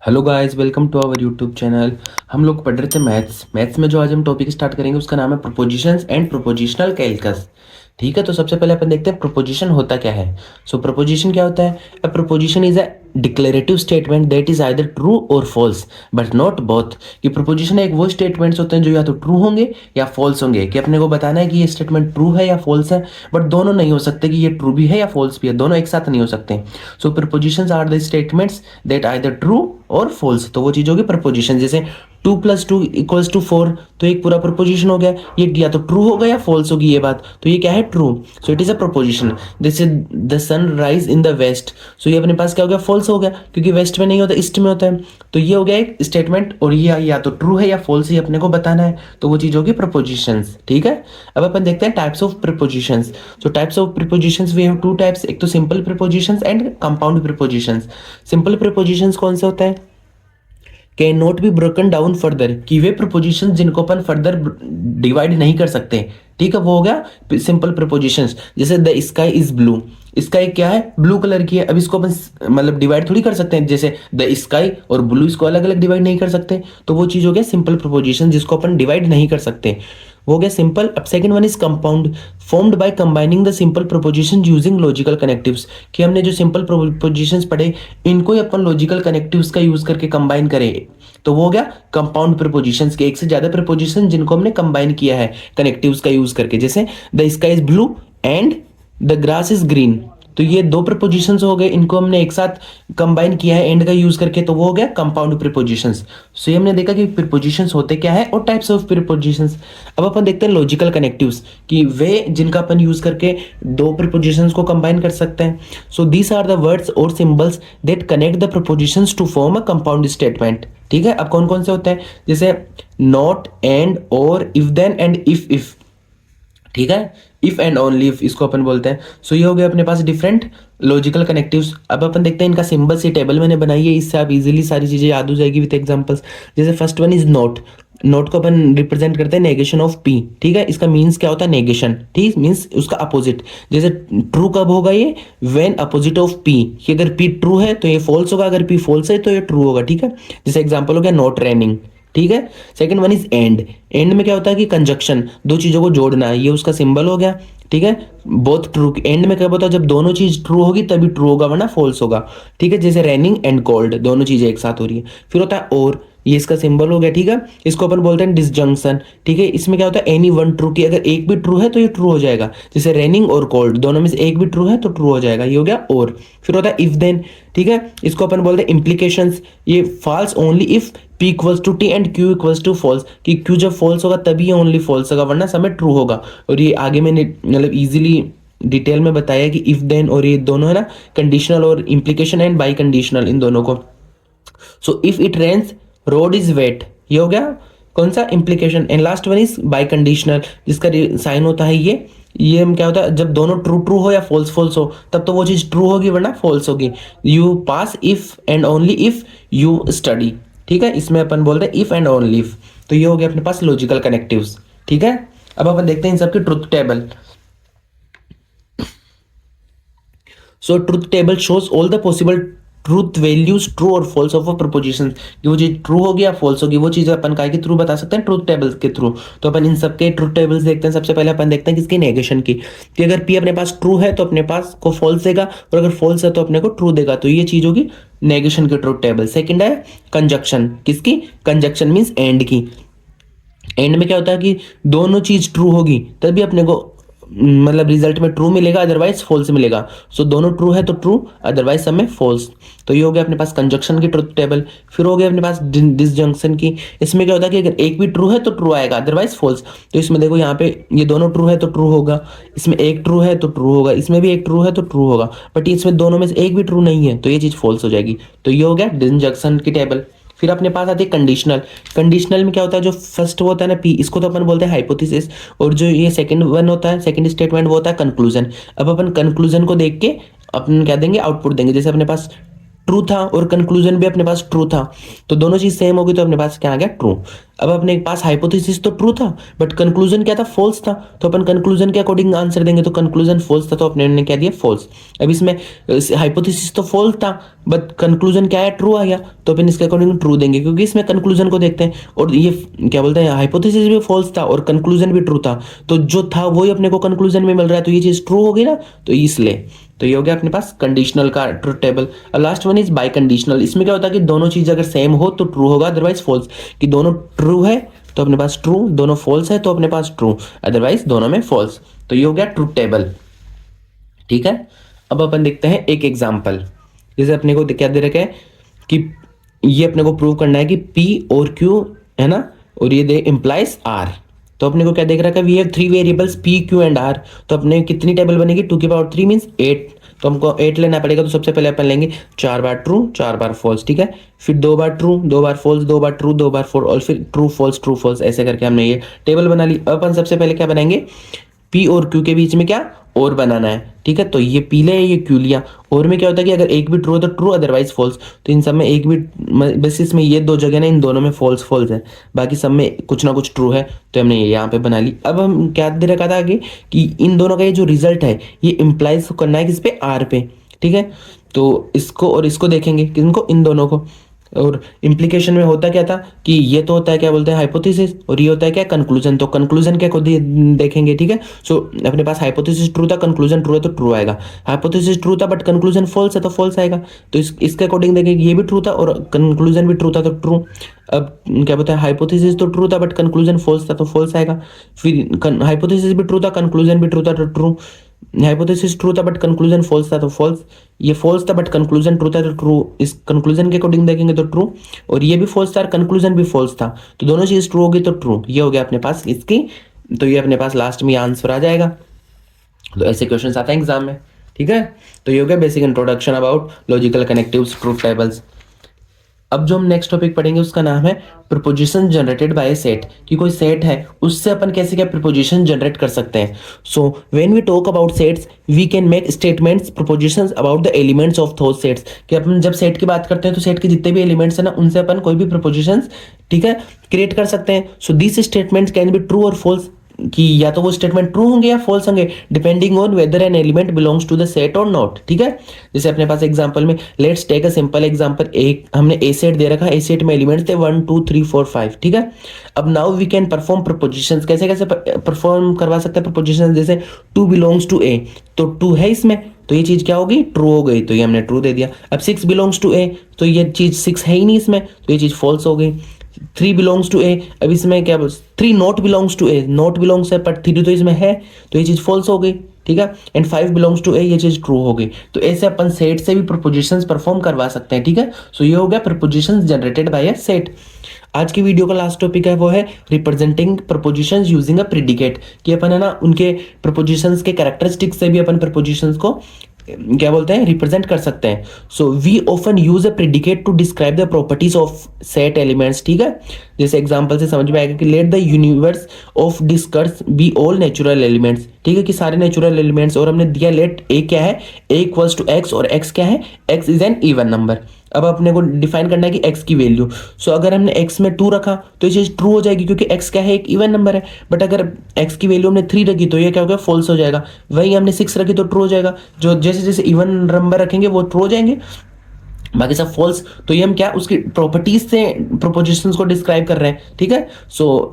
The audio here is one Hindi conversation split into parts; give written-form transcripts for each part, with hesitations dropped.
Hello guys, welcome to our YouTube channel. हम लोग पढ़ रहे थे मैथ्स में जो आज हम टॉपिक स्टार्ट करेंगे उसका नाम है प्रोपोजिशंस एंड प्रोपोजिशनल कैलकस। ठीक है, तो सबसे पहले अपन देखते हैं प्रोपोजिशन होता क्या है। सो प्रोपोजिशन क्या होता है? अ proposition is a declarative statement that is either true or false but not both. कि प्रोपोजिशन एक वो स्टेटमेंट्स होते हैं जो या तो ट्रू होंगे या फॉल्स होंगे, कि अपने को बताना है कि ये स्टेटमेंट ट्रू है या फॉल्स है, बट दोनों नहीं हो सकते कि ये ट्रू भी है या फॉल्स भी है, दोनों एक साथ नहीं हो सकते। So propositions are the statements that either true or false. तो वो चीज होगी प्रपोजिशन। जैसे 2 + 2 = 4, तो एक पूरा प्रपोजिशन हो गया। ये या तो ट्रू होगा या फॉल्स होगी ये बात, तो ये क्या है? True. So it is a proposition. जैसे the sun rise in the west, so ये अपने पास क्या हो गया? फॉल्स हो गया, क्योंकि वेस्ट में नहीं होता, ईस्ट में होता है। तो ये हो गया एक स्टेटमेंट, और ये या तो ट्रू है या फॉल्स ही अपने को बताना है, तो वो चीज होगी प्रपोजिशंस। ठीक है, अब अपन देखते हैं types of prepositions. So types of prepositions we have two types, एक तो simple prepositions and compound prepositions. Simple prepositions कौन से होते हैं? Can not be broken down further, कि वे प्रपोजिशन जिनको अपन फर्दर डिवाइड नहीं कर सकते। ठीक है, वो हो गया सिंपल प्रपोजिशंस। जैसे the sky is blue, sky क्या है? ब्लू कलर की है। अब इसको अपन मतलब डिवाइड थोड़ी कर सकते हैं, जैसे द स्काई और ब्लू इसको अलग अलग डिवाइड नहीं कर सकते। तो वो चीज हो गया सिंपल प्रपोजिशन जिसको अपन डिवाइड नहीं कर सकते, वो हो गया सिंपल। अब second one is compound, formed by combining the simple proposition using logical connectives. कि हमने जो सिंपल प्रोपोजिशंस पढ़े, इनको ही अपन लॉजिकल कनेक्टिव्स का यूज करके कंबाइन करें, तो वो हो गया कंपाउंड प्रिपोजिशंस के। एक से ज्यादा प्रिपोजिशन जिनको हमने कंबाइन किया है कनेक्टिव्स का यूज करके। जैसे the sky is blue and the grass is green, तो ये दो प्रिपोजिशंस हो गए, इनको हमने एक साथ कंबाइन किया है एंड का यूज करके, तो वो हो गया कंपाउंड प्रिपोजिशंस। सो ये हमने देखा कि प्रिपोजिशंस होते क्या है और टाइप्स ऑफ प्रिपोजिशंस। अब अपन देखते हैं लॉजिकल कनेक्टिव्स, कि वे जिनका अपन यूज करके दो प्रिपोजिशंस को कंबाइन कर सकते हैं। So these are the words और symbols that connect the prepositions to form a compound statement. ठीक है, अब कौन कौन से होते हैं? जैसे नॉट, एंड, और, इफ देन एंड इफ। ठीक है, इफ एंड ओनली इफ इसको अपन बोलते हैं। सो ये हो गया अपने पास डिफरेंट लॉजिकल कनेक्टिव्स। अब अपन देखते हैं इनका सिंबल्स, ये टेबल मैंने बनाई है, इससे आप इजीली सारी चीजें याद हो जाएगी विद एग्जांपल्स। जैसे first one is not, not को अपन रिप्रेजेंट करते हैं नेगेशन ऑफ पी। ठीक है, इसका मीन्स क्या होता है? नेगेशन। ठीक, मीन्स उसका अपोजिट। जैसे ट्रू कब होगा ये? व्हेन अपोजिट ऑफ पी, कि अगर पी ट्रू है तो ये फॉल्स होगा, अगर पी फॉल्स है तो ये ट्रू होगा। ठीक है, जैसे एग्जाम्पल हो गया नॉट रेनिंग। ठीक है, second one is and. And में क्या होता है कि कंजक्शन, दो चीजों को जोड़ना है, ये उसका सिंबल हो गया। ठीक है, बोथ ट्रू। एंड में क्या होता है? जब दोनों चीज ट्रू होगी तभी ट्रू होगा, वरना फॉल्स होगा। ठीक है, जैसे रेनिंग एंड कोल्ड, दोनों चीजें एक साथ हो रही है। फिर होता है और, ये इसका सिंबल हो गया। ठीक है, इसको अपन बोलते हैं डिसजंक्शन। ठीक है, इसमें क्या होता है? एनी वन ट्रू, की अगर एक भी ट्रू है तो ये ट्रू हो जाएगा। जैसे रेनिंग और कोल्ड, दोनों में से एक भी ट्रू है तो ट्रू हो जाएगा, ये हो गया और। फिर होता है इफ देन। ठीक है, इसको अपन बोलते हैं इम्प्लीकेशंस। ये false only if P equals to T and Q equals to false, कि Q जब फॉल्स होगा तभी ये ओनली फॉल्स होगा, वरना समय ट्रू होगा। और ये आगे मैंने मतलब इजीली डिटेल में बताया कि इफ देन और ये दोनों है ना, कंडीशनल और इम्प्लीकेशन एंड बाई कंडीशनल, इन दोनों को। So if it rains road is wet, ये हो गया कौन सा? Implication. And last one is biconditional, जिसका साइन होता है ये क्या होता है? जब दोनों ट्रू ट्रू हो या फॉल्स फॉल्स हो तब तो वो चीज ट्रू होगी, वरना फॉल्स होगी। You pass if and only if you study. ठीक है, इसमें अपन बोलते हैं इफ एंड ओनली इफ। तो ये हो गया अपने पास लॉजिकल कनेक्टिव्स। ठीक है, अब अपन देखते हैं इन सबकी truth table. So truth table shows all the possible truth values, true or false of a preposition. वो चीज ट्रू होगी या फॉल्स होगी, वो चीज अपन काय के थ्रू बता सकते हैं? ट्रूथ टेबल्स के थ्रू। तो अपन इन सबके ट्रूथ टेबल्स देखते हैं। सबसे पहले अपन देखते हैं किसकी? नेगेशन की, कि अगर पी अपने पास ट्रू है तो अपने पास को फॉल्स देगा, और अगर फॉल्स है तो अपने को ट्रू देगा। तो ये चीज होगी नेगेशन की ट्रूथ टेबल। सेकंड है कंजक्शन, किसकी? कंजक्शन मीन्स एंड की। एंड में क्या होता है कि दोनों चीज ट्रू होगी तभी अपने को मतलब रिजल्ट में ट्रू मिलेगा, अदरवाइज फॉल्स मिलेगा। सो दोनों ट्रू है तो ट्रू, अदरवाइज सब में फॉल्स। तो ये हो गया अपने पास कंजक्शन की ट्रुथ टेबल। फिर हो गया अपने पास डिसजंक्शन की। इसमें क्या होता है कि अगर एक भी ट्रू है तो ट्रू आएगा, अदरवाइज फॉल्स। तो इसमें देखो यहाँ पे ये दोनों ट्रू है तो ट्रू होगा, इसमें एक ट्रू है तो ट्रू होगा, इसमें भी एक ट्रू है तो ट्रू होगा, बट इसमें दोनों में से एक भी ट्रू नहीं है तो ये चीज फॉल्स हो जाएगी। तो ये हो गया डिसजंक्शन की टेबल। फिर अपने पास आती है कंडीशनल। कंडीशनल में क्या होता है? जो फर्स्ट वो होता है ना पी, इसको तो अपन बोलते हैं हाइपोथेसिस, और जो ये सेकंड वन होता है, सेकंड स्टेटमेंट, वो होता है कंक्लूजन। अब अपन कंक्लूजन को देख के अपन क्या देंगे? आउटपुट देंगे। जैसे अपने पास ट्रू था और कंक्लूजन भी अपने पास ट्रू था, तो दोनों चीज सेम होगी तो अपने पास क्या आ गया? ट्रू। अब अपने पास हाइपोथेसिस तो ट्रू था बट कंक्लूजन क्या था, फॉल्स था, तो अपन कंक्लूजन के अकॉर्डिंग आंसर देंगे, तो कंक्लूजन फॉल्स था तो अपने ने क्या दिया, फॉल्स। अब इसमें हाइपोथेसिस तो फॉल्स था बट कंक्लूजन क्या है, ट्रू आ गया, तो अपन इसके अकॉर्डिंग ट्रू देंगे, क्योंकि इसमें कंक्लूजन को देखते हैं, और ये क्या बोलते हैं, हाइपोथेसिस भी फॉल्स था और कंक्लूजन भी ट्रू था, तो जो था वही अपने को कंक्लूजन में मिल रहा है, तो ये चीज ट्रू होगी ना, तो इसलिए तो ये हो गया अपने पास कंडीशनल का truth table. Last one is by conditional. इसमें क्या होता है कि दोनों चीज अगर सेम हो तो ट्रू होगा, अदरवाइज फॉल्स, कि दोनों ट्रू है तो अपने पास ट्रू, दोनों फॉल्स है तो अपने पास ट्रू, अदरवाइज दोनों में फॉल्स, तो ये हो गया ट्रुथ टेबल। ठीक है, अब अपन देखते हैं एक एग्जाम्पल। जैसे अपने को क्या दे रखा है कि ये अपने को प्रूव करना है कि P और Q है ना, और ये दे इम्प्लाइज R, तो अपने को क्या देख रखा है, we have 3 variables P Q and R, तो अपने कितनी टेबल बनेगी, 2 की पावर 3 मीन्स 8, तो हमको 8 लेना पड़ेगा, तो सबसे पहले अपन लेंगे 4 बार ट्रू 4 बार फॉल्स, ठीक है, फिर 2 बार ट्रू 2 बार फॉल्स 2 बार ट्रू 2 बार फॉल्स, और फिर ट्रू फॉल्स, ऐसे करके हमने ये टेबल बना ली। अब अपन सबसे पहले क्या बनाएंगे, P और Q के बीच में क्या और बनाना है, ठीक है, तो ये P ले ये Q लिया, और में क्या होता है कि अगर एक भी ट्रू है तो ट्रू, अदरवाइज फॉल्स, तो इन सब में एक भी बेसिस में ये 2 जगह ना, इन दोनों में फॉल्स है, बाकी सब में कुछ ना कुछ ट्रू है, तो हमने ये यहाँ पे बना ली। अब हम क्या दे रखा था आगे कि इन दोनों का ये जो रिजल्ट है ये इम्प्लाइज करना है किस पे, R पे, ठीक है, तो इसको और इसको देखेंगे, किनको, इन दोनों को, और इम्प्लीकेशन में होता क्या था कि ये तो होता है क्या बोलते हैं हाइपोथेसिस, और ये होता है क्या, कंक्लूजन, तो कंक्लूजन क्या खुद ही देखेंगे, ठीक है। सो अपने पास हाइपोथेसिस ट्रू था, कंक्लूजन ट्रू है तो ट्रू आएगा, हाइपोथेसिस ट्रू था बट कंक्लूजन फॉल्स है तो फॉल्स आएगा, तो इसके अकॉर्डिंग देखेंगे ये भी ट्रू था और कंक्लूजन भी ट्रू था तो ट्रू। अब क्या बोलते हैं, हाइपोथेसिस तो ट्रू था बट कंक्लूजन फॉल्स था तो फॉल्स आएगा, फिर हाइपोथेसिस भी ट्रू था कंक्लूजन भी ट्रू था तो ट्रू, हाइपोथेसिस ट्रू था बट कंक्लूजन फॉल्स था तो फॉल्स, ये फॉल्स था बट कंक्लूजन ट्रू था तो ट्रू, इस कंक्लूजन के अकॉर्डिंग देखेंगे तो ट्रू, और ये भी फॉल्स था कंक्लूजन भी फॉल्स था, तो दोनों चीज ट्रू होगी तो ट्रू, ये हो गया अपने पास इसकी, तो ये अपने पास लास्ट में आंसर आ जाएगा। तो ऐसे क्वेश्चन आते हैं एग्जाम में, ठीक है, तो ये हो गया basic introduction about logical connectives, truth tables. अब जो हम नेक्स्ट टॉपिक पढ़ेंगे उसका नाम है preposition generated by A set, कि कोई सेट है उससे अपन कैसे क्या प्रीपोजिशन जनरेट कर सकते हैं। So when we talk about sets we can make statements prepositions about the elements of those sets, कि अपन जब सेट की बात करते हैं तो सेट के जितने भी एलिमेंट्स हैं ना उनसे अपन कोई भी प्रीपोजिशंस, ठीक है, क्रिएट कर सकते हैं। So this statements can be true or false, कि या तो वो स्टेटमेंट ट्रू होंगे या फॉल्स होंगे depending on whether an element belongs to the set और नॉट, ठीक है। जैसे अपने पास एग्जांपल में let's take a simple example, एक हमने ए सेट दे रखा है, ए सेट में एलिमेंट्स थे 1 2 3 4 5, ठीक है। अब now we can perform propositions, कैसे कैसे परफॉर्म करवा सकते हैं प्रपोजिशंस, जैसे 2 बिलोंग्स टू ए, तो 2 है इसमें, तो ये चीज क्या होगी, ट्रू हो गई, तो ये हमने ट्रू दे दिया। अब 6 बिलोंग्स टू ए, तो ये चीज 6 है ही नहीं इसमें, तो ये चीज फॉल्स हो गई। 3 बिलोंग्स टू ए, अब इसमें क्या, 3 not belongs to A, not belongs है पर 3 तो इसमें है, तो ये चीज फॉल्स हो गई, ठीक है। एंड 5 बिलोंग्स टू ए, ये चीज ट्रू हो गई। तो ऐसे अपन सेट से भी प्रपोजिशंस परफॉर्म करवा सकते हैं, ठीक है। सो ये हो गया propositions generated by a set. आज की वीडियो का लास्ट टॉपिक है वो है representing propositions using a predicate, कि अपन है ना उनके प्रपोजिशंस के कैरेक्टरिस्टिक्स से भी अपन प्रपोजिशंस को क्या बोलते हैं, रिप्रेजेंट कर सकते हैं। So we often use a predicate to describe the properties of set elements, ठीक है। जैसे एग्जांपल से समझ में आएगा कि let the universe of discourse be all natural elements, ठीक है, कि सारे नेचुरल एलिमेंट्स, और हमने दिया लेट ए क्या है, ए इक्वल्स टू एक्स, और एक्स क्या है, x is an even number. अब अपने को डिफाइन करना है कि x की वैल्यू, सो अगर हमने x में 2 रखा तो ये चीज ट्रू हो जाएगी क्योंकि x क्या है, एक इवन नंबर है। बट अगर x की वैल्यू हमने 3 रखी तो ये क्या हो गया, फॉल्स हो जाएगा। वही हमने 6 रखी तो ट्रू हो जाएगा। जो जैसे जैसे इवन नंबर रखेंगे वो ट्रू हो जाएंगे, बाकी सब फॉल्स। तो ये हम क्या उसकी प्रॉपर्टीज से प्रोपोजिशंस को डिस्क्राइब कर रहे हैं, ठीक है। सो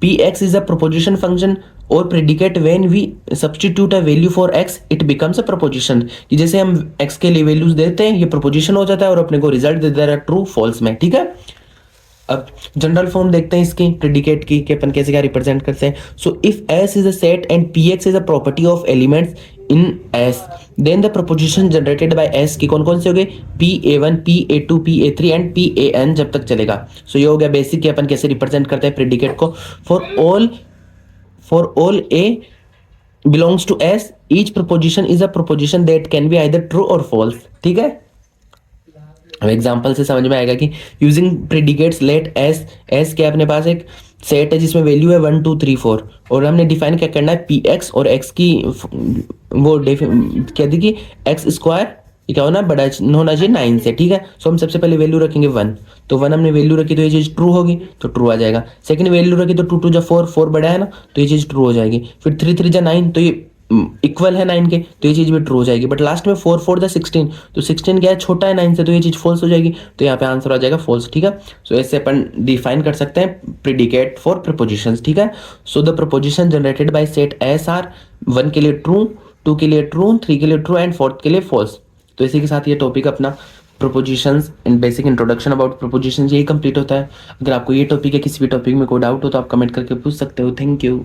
px is a proposition function और predicate when we substitute a value for x it becomes a proposition, कि जैसे हम x के लिए वैल्यूज देते हैं ये प्रोपोजिशन हो जाता है और अपने को रिजल्ट दे दे रहा है ट्रू फॉल्स में, ठीक है। अब जनरल फॉर्म देखते हैं इसकी प्रेडिकेट की कि अपन कैसे क्या रिप्रेजेंट करते हैं। So if s is a set and px is a property of elements in s then the proposition generated by s की कौन कौन से हो गए, pa1 pa2 pa3 and pan जब तक चलेगा। सो ये हो गया बेसिक कि अपन कैसे रिप्रेजेंट करते हैं प्रेडिकेट को। For all a belongs to s each proposition is a proposition that can be either true or false, ठीक है। अब एग्जाम्पल से समझ में आएगा कि using predicates let S, S क्या अपने पास एक सेट है जिसमें वैल्यू है 1 2 3 4, और हमने डिफाइन क्या करना है पी एक्स, और एक्स की वो क्या दी कि एक्स स्क्वायर ये क्या होना बड़ा होना चाहिए 9 से, ठीक है। सो हम सबसे पहले वैल्यू रखेंगे 1, तो 1 हमने वैल्यू रखी तो ये चीज़ ट्रू होगी, तो ट्रू आ जाएगा। सेकंड वैल्यू रखी तो 2 2 जा 4, 4 बड़ा है ना, तो ये चीज़ ट्रू हो जाएगी। फिर 3 3 जा 9, तो ये इक्वल है 9 के, तो ये चीज़ भी ट्रू हो जाएगी। बट लास्ट में 4 4 जा 16, तो 16 क्या है, छोटा है 9 से, तो ये चीज़ फॉल्स हो जाएगी, तो यहाँ पे आंसर आ जाएगा फॉल्स, ठीक है। सो ऐसे अपन डिफाइन कर सकते हैं प्रीडिकेट फॉर प्रपोजिशंस, ठीक है। So the proposition generated bye set S R 1 के लिए ट्रू, 2 के लिए ट्रू, 3 के लिए ट्रू एंड 4 के लिए फॉल्स। तो इसी के साथ ये टॉपिक अपना propositions and basic introduction about propositions यही कंप्लीट होता है। अगर आपको ये टॉपिक या किसी भी टॉपिक में कोई डाउट हो तो आप कमेंट करके पूछ सकते हो। Thank you.